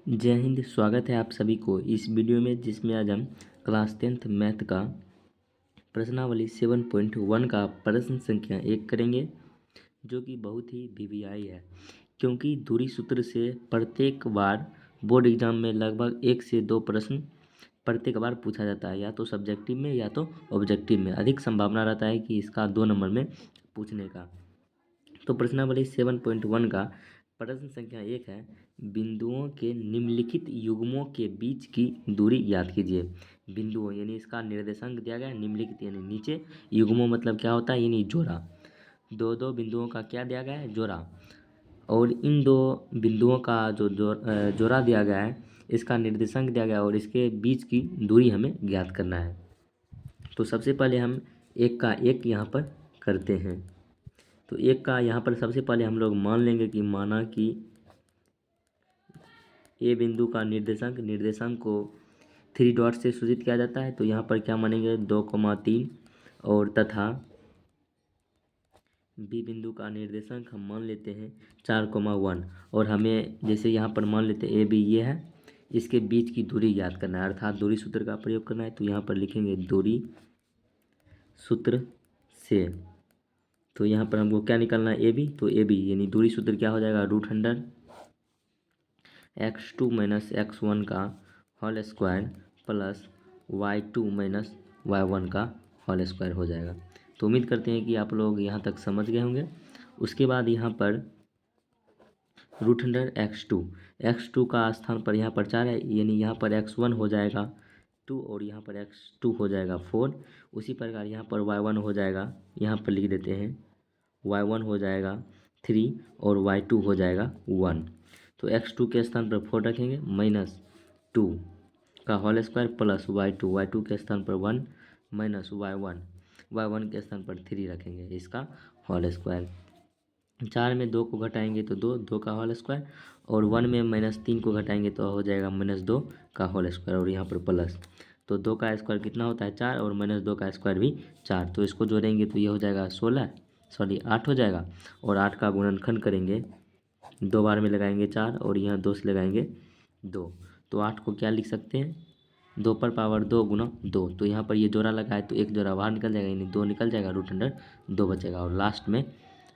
जय हिंद। स्वागत है आप सभी को इस वीडियो में, जिसमें आज हम क्लास 10th मैथ का प्रश्नावली 7.1 का प्रश्न संख्या 1 करेंगे, जो कि बहुत ही वीवीआई है, क्योंकि दूरी सूत्र से प्रत्येक बार बोर्ड एग्जाम में लगभग 1 से 2 प्रश्न प्रत्येक बार पूछा जाता है, या तो सब्जेक्टिव में या तो ऑब्जेक्टिव में। अधिक संभावना रहता है कि इसका 2 नंबर में पूछने का। तो प्रश्नावली 7.1 का प्रश्न संख्या 1 है, बिंदुओं के निम्नलिखित युग्मों के बीच की दूरी ज्ञात कीजिए। बिंदुओं यानी इसका निर्देशांक दिया गया है, निम्नलिखित यानी नीचे, युग्मों मतलब क्या होता है, यानी जोड़ा। दो दो बिंदुओं का क्या दिया गया है, जोड़ा। और इन दो बिंदुओं का जो जोड़ा दिया गया है, इसका निर्देशांक दिया गया है और इसके बीच की दूरी हमें ज्ञात करना है। तो सबसे पहले हम एक का एक यहाँ पर करते हैं। तो एक का यहाँ पर सबसे पहले हम लोग मान लेंगे कि माना कि ए बिंदु का निर्देशांक को 3 डॉट से सूचित किया जाता है। तो यहाँ पर क्या मानेंगे, 2,3 और तथा बी बिंदु का निर्देशांक हम मान लेते हैं 4,1। और हमें जैसे यहाँ पर मान लेते हैं ए बी ये है, इसके बीच की दूरी ज्ञात करना है, अर्थात दूरी सूत्र का प्रयोग करना है। तो यहाँ पर लिखेंगे दूरी सूत्र से। तो यहाँ पर हमको क्या निकालना है, ए बी। तो ए बी यानी दूरी सूत्र क्या हो जाएगा, √100 x2 माइनस x1 का whole square plus y2 minus y1 का होल स्क्वायर हो जाएगा। तो उम्मीद करते हैं कि आप लोग यहाँ तक समझ गए होंगे। उसके बाद यहाँ पर √100 x2 का स्थान पर यहाँ पर 4 है, यानी यहाँ पर x1 हो जाएगा 2 और यहाँ पर x2 हो जाएगा 4। उसी प्रकार यहाँ पर y1 हो जाएगा, यहाँ पर लिख देते हैं y1 हो जाएगा 3 और y2 हो जाएगा 1। तो x2 के स्थान पर 4 रखेंगे, -2 का होल स्क्वायर प्लस y2 के स्थान पर 1 माइनस y1 के स्थान पर 3 रखेंगे, इसका होल स्क्वायर। 4 में 2 को घटाएंगे तो 2 का होल स्क्वायर, और 1 में -3 को घटाएंगे तो हो जाएगा -2 का होल स्क्वायर, और यहाँ पर प्लस। तो 2 का स्क्वायर कितना होता है, 4, और -2 का स्क्वायर भी 4। तो इसको जोड़ेंगे तो ये हो जाएगा 8 हो जाएगा। और 8 का गुणनखंड करेंगे, 2 बार में लगाएंगे 4 और यहाँ 2 से लगाएंगे 2। तो 8 को क्या लिख सकते हैं, 2 पर पावर 2 गुना 2। तो यहाँ पर ये जोड़ा लगा है तो एक जोड़ा बाहर निकल जाएगा, यानी 2 निकल जाएगा, √100 2 बचेगा, और लास्ट में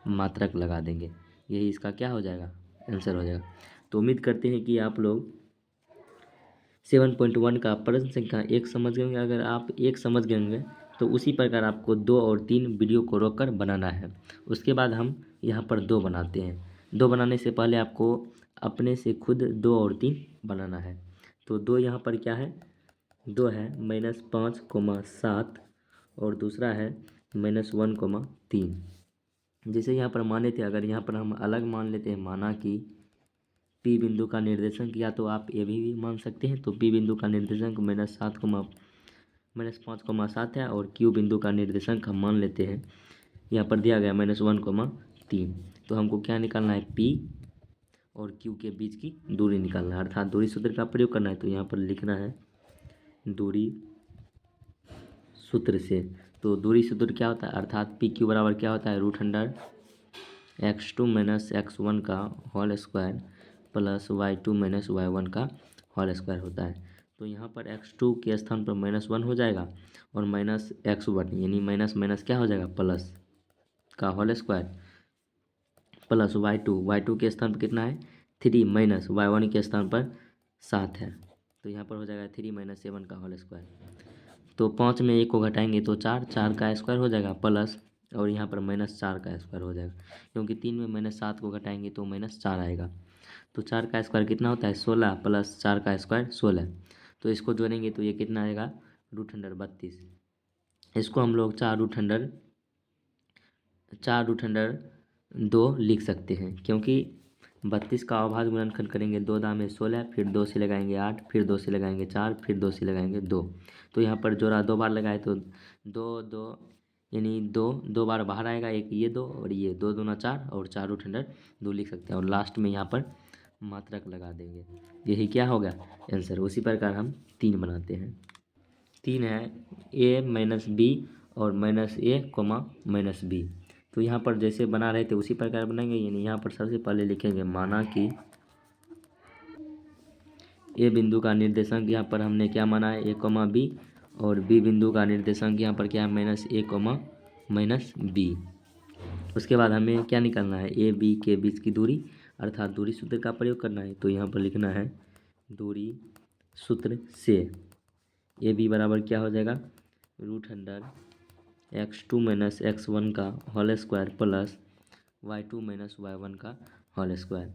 मात्रक लगा देंगे। यही इसका क्या हो जाएगा, आंसर हो जाएगा। तो उम्मीद करते हैं कि आप लोग 7.1 का प्रश्न संख्या 1 समझ गए होंगे। अगर आप 1 समझ गए होंगे तो उसी प्रकार आपको 2 और 3 वीडियो को रोक कर बनाना है। उसके बाद हम यहाँ पर 2 बनाते हैं। 2 बनाने से पहले आपको अपने से खुद 2 और 3 बनाना है। तो 2 यहाँ पर क्या है, 2 है -5,7 और दूसरा है -1,3। जैसे यहाँ पर माने थे, अगर यहाँ पर हम अलग मान लेते हैं, माना कि पी बिंदु का निर्देशांक, या तो आप ये भी मान सकते हैं। तो पी बिंदु का निर्देशांक -5,7 है, और क्यू बिंदु का निर्देशांक हम मान लेते हैं, यहाँ पर दिया गया -1,3। तो हमको क्या निकालना है, पी और क्यू के बीच की दूरी निकालना है, अर्थात दूरी सूत्र का प्रयोग करना है। तो यहाँ पर लिखना है दूरी सूत्र से। तो दूरी सूत्र क्या होता है, अर्थात पी क्यू बराबर क्या होता है, √100 x2 माइनस x1 का whole square plus y2 minus y1 का होल स्क्वायर होता है। तो यहाँ पर x2 के स्थान पर -1 हो जाएगा, और -x1 यानी माइनस माइनस क्या हो जाएगा, प्लस का होल स्क्वायर प्लस y2 के स्थान पर कितना है, 3 माइनस y1 के स्थान पर 7 है। तो यहाँ पर हो जाएगा 3 - 7 का होल स्क्वायर। तो 5 में 1 को घटाएंगे तो 4 का स्क्वायर हो जाएगा प्लस, और यहाँ पर -4 का स्क्वायर हो जाएगा, क्योंकि 3 में -7 को घटाएंगे तो -4 आएगा। तो 4 का स्क्वायर कितना होता है, 16 प्लस 4 का स्क्वायर 16। तो इसको जोड़ेंगे तो ये कितना आएगा, √100 32। इसको हम लोग 4√2 लिख सकते हैं, क्योंकि 32 का अभाज्य गुणनखंड करेंगे, 2 दाम 16, फिर 2 से लगाएंगे 8, फिर 2 से लगाएंगे 4, फिर 2 से लगाएंगे 2। तो यहाँ पर जोड़ा 2 बार लगाए तो 2 2 यानी 2 बार बाहर आएगा, एक ये 2 और ये 2 दूना 4, और 4√2 लिख सकते हैं, और लास्ट में यहाँ पर मात्रक लगा देंगे। यही क्या होगा, आंसर। उसी प्रकार हम 3 बनाते हैं। 3 है a माइनस बी और -a, -b। तो यहाँ पर जैसे बना रहे थे उसी प्रकार बनाएंगे, यानी यहाँ पर सबसे पहले लिखेंगे, माना कि ए बिंदु का निर्देशांक यहाँ पर हमने क्या माना है, ए कॉमा बी, और बी बिंदु का निर्देशांक यहाँ पर क्या है, माइनस ए कॉमा माइनस बी। उसके बाद हमें क्या निकालना है, ए बी के बीच की दूरी, अर्थात दूरी सूत्र का प्रयोग करना है। तो यहाँ पर लिखना है दूरी सूत्र से ए बी बराबर क्या हो जाएगा, √x2 माइनस x1 का whole square plus y2 minus y1 का होल स्क्वायर।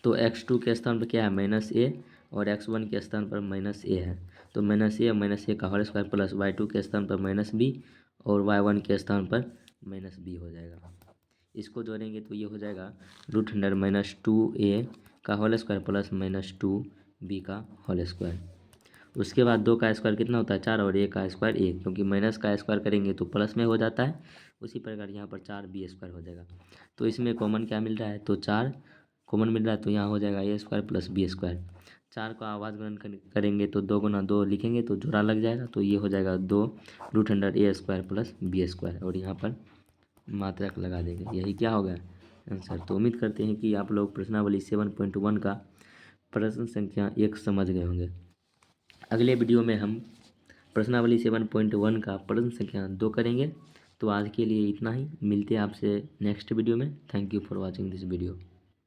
तो x2 के स्थान पर क्या है, माइनस ए, और x1 के स्थान पर माइनस ए है। तो माइनस ए का होल स्क्वायर प्लस y2 के स्थान पर माइनस बी, और y1 के स्थान पर माइनस बी हो जाएगा। इसको जोड़ेंगे तो ये हो जाएगा √-2a का होल स्क्वायर प्लस -2b का होल स्क्वायर। उसके बाद 2 का स्क्वायर कितना होता है, 4, और a का स्क्वायर 1, क्योंकि माइनस का स्क्वायर करेंगे तो प्लस में हो जाता है। उसी प्रकार यहाँ पर 4b² हो जाएगा। तो इसमें कॉमन क्या मिल रहा है, तो 4 कॉमन मिल रहा है, तो यहाँ हो जाएगा a² प्लस b²। 4 का आवाज ग्रहण करेंगे तो 2 गुना 2 लिखेंगे तो जोड़ा लग जाएगा, तो ये हो जाएगा 2 √a² प्लस b², और यहाँ पर मात्रक लगा देंगे। यही क्या होगा आंसर। तो उम्मीद करते हैं कि आप लोग प्रश्नावली 7.1 का प्रश्न संख्या 1 समझ गए होंगे। अगले वीडियो में हम प्रश्नावली 7.1 का प्रश्न संख्या 2 करेंगे। तो आज के लिए इतना ही, मिलते हैं आपसे नेक्स्ट वीडियो में। Thank you for watching this video.